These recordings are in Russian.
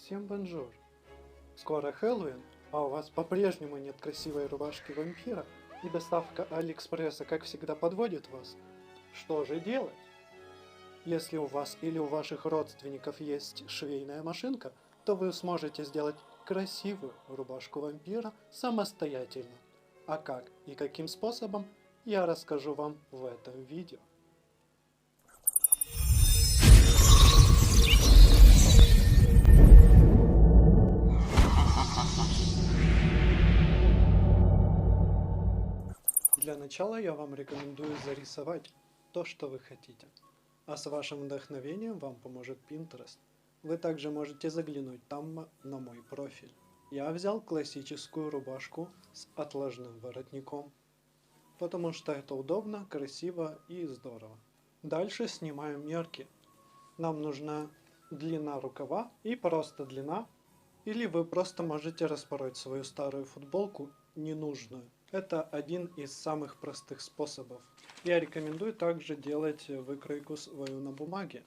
Всем бонжур! Скоро Хэллоуин, а у вас по-прежнему нет красивой рубашки вампира, и доставка Алиэкспресса, как всегда, подводит вас. Что же делать? Если у вас или у ваших родственников есть швейная машинка, то вы сможете сделать красивую рубашку вампира самостоятельно. А как и каким способом, я расскажу вам в этом видео. Для начала я вам рекомендую зарисовать то, что вы хотите. А с вашим вдохновением вам поможет Pinterest. Вы также можете заглянуть там на мой профиль. Я взял классическую рубашку с отложным воротником, потому что это удобно, красиво и здорово. Дальше снимаем мерки. Нам нужна длина рукава и просто длина. Или вы просто можете распороть свою старую футболку ненужную. Это один из самых простых способов. Я рекомендую также делать выкройку свою на бумаге.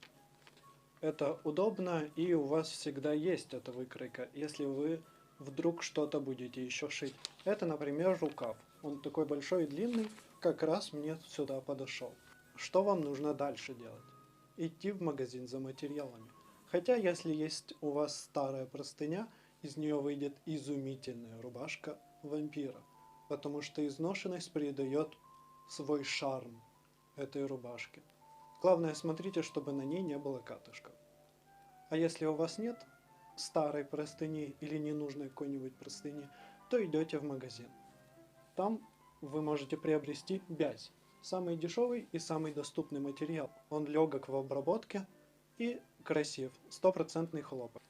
Это удобно, и у вас всегда есть эта выкройка, если вы вдруг что-то будете еще шить. Это, например, рукав. Он такой большой и длинный, как раз мне сюда подошел. Что вам нужно дальше делать? Идти в магазин за материалами. Хотя, если есть у вас старая простыня, из нее выйдет изумительная рубашка вампира. Потому что изношенность придает свой шарм этой рубашке. Главное, смотрите, чтобы на ней не было катышков. А если у вас нет старой простыни или ненужной какой-нибудь простыни, то идете в магазин. Там вы можете приобрести бязь. Самый дешевый и самый доступный материал. Он легок в обработке и красив. 100% хлопок.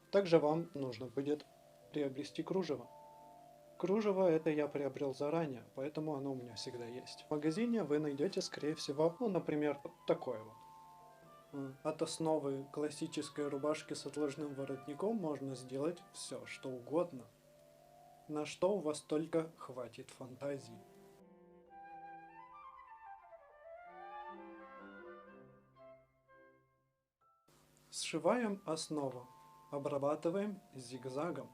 Также вам нужно будет приобрести кружево. Кружево это я приобрел заранее, поэтому оно у меня всегда есть. В магазине вы найдете, скорее всего, например, такое вот. От основы классической рубашки с отложным воротником можно сделать все, что угодно. На что у вас только хватит фантазии. Сшиваем основу. Обрабатываем зигзагом.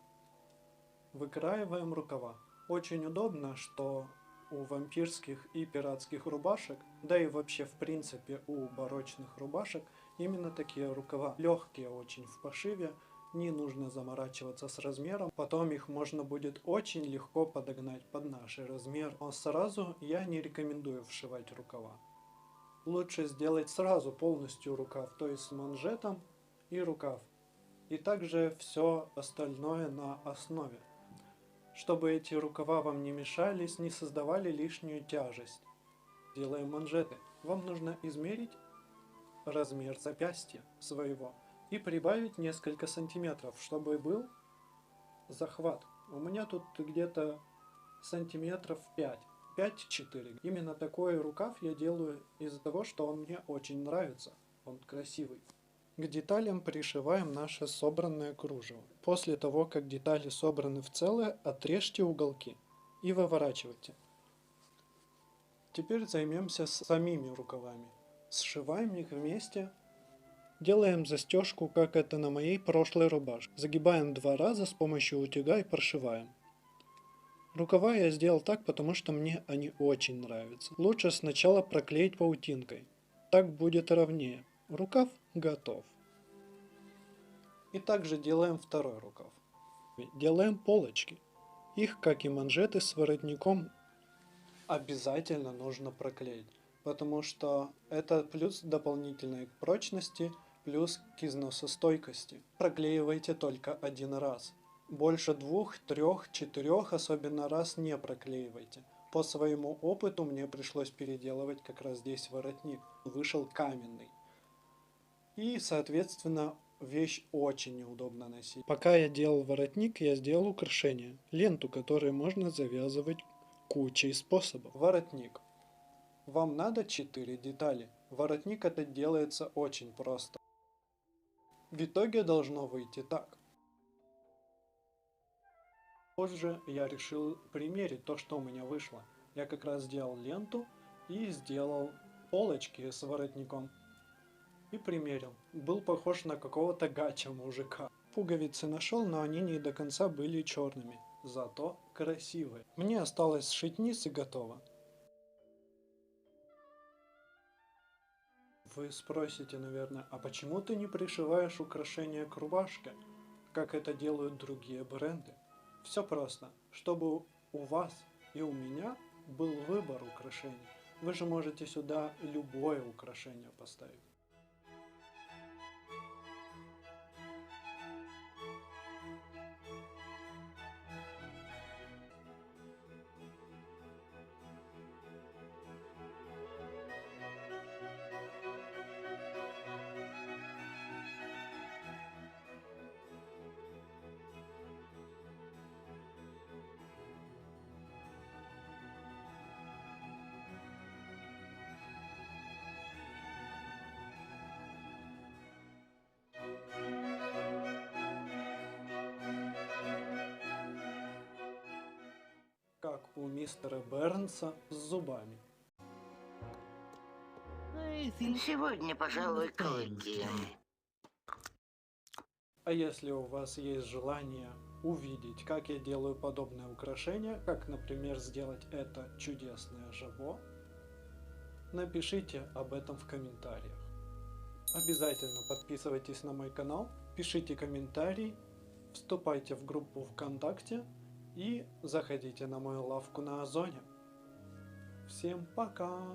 Выкраиваем рукава. Очень удобно, что у вампирских и пиратских рубашек, да и вообще в принципе у барочных рубашек, именно такие рукава. Легкие очень в пошиве, не нужно заморачиваться с размером, потом их можно будет очень легко подогнать под наши размеры. Но сразу я не рекомендую вшивать рукава. Лучше сделать сразу полностью рукав, то есть с манжетом и рукав. И также все остальное на основе. Чтобы эти рукава вам не мешались, не создавали лишнюю тяжесть. Делаем манжеты. Вам нужно измерить размер запястья своего и прибавить несколько сантиметров, чтобы был захват. У меня тут где-то сантиметров 5. 5-4. Именно такой рукав я делаю из-за того, что он мне очень нравится. Он красивый. К деталям пришиваем наше собранное кружево. После того, как детали собраны в целое, отрежьте уголки и выворачивайте. Теперь займемся самими рукавами. Сшиваем их вместе. Делаем застежку, как это на моей прошлой рубашке. Загибаем 2 раза с помощью утюга и прошиваем. Рукава я сделал так, потому что мне они очень нравятся. Лучше сначала проклеить паутинкой. Так будет ровнее. Рукав готов. И также делаем второй рукав. Делаем полочки. Их, как и манжеты с воротником, обязательно нужно проклеить. Потому что это плюс дополнительной к прочности, плюс к износостойкости. Проклеивайте только один раз. Больше 2, 3, 4, особенно раз не проклеивайте. По своему опыту мне пришлось переделывать как раз здесь воротник. Вышел каменный. И, соответственно, вещь очень неудобно носить. Пока я делал воротник, я сделал украшение. Ленту, которую можно завязывать кучей способов. Воротник. Вам надо 4 детали. Воротник это делается очень просто. В итоге должно выйти так. Позже я решил примерить то, что у меня вышло. Я как раз сделал ленту и сделал полочки с воротником. И примерил. Был похож на какого-то гача мужика. Пуговицы нашел, но они не до конца были черными, зато красивые. Мне осталось сшить низ и готово. Вы спросите, наверное, а почему ты не пришиваешь украшения к рубашке, как это делают другие бренды? Все просто, чтобы у вас и у меня был выбор украшений. Вы же можете сюда любое украшение поставить. Как у мистера Бернса с зубами. Сегодня, пожалуй, клыки. А если у вас есть желание увидеть, как я делаю подобные украшения, как, например, сделать это чудесное жабо, напишите об этом в комментариях. Обязательно подписывайтесь на мой канал, пишите комментарии, вступайте в группу ВКонтакте и заходите на мою лавку на Озоне. Всем пока!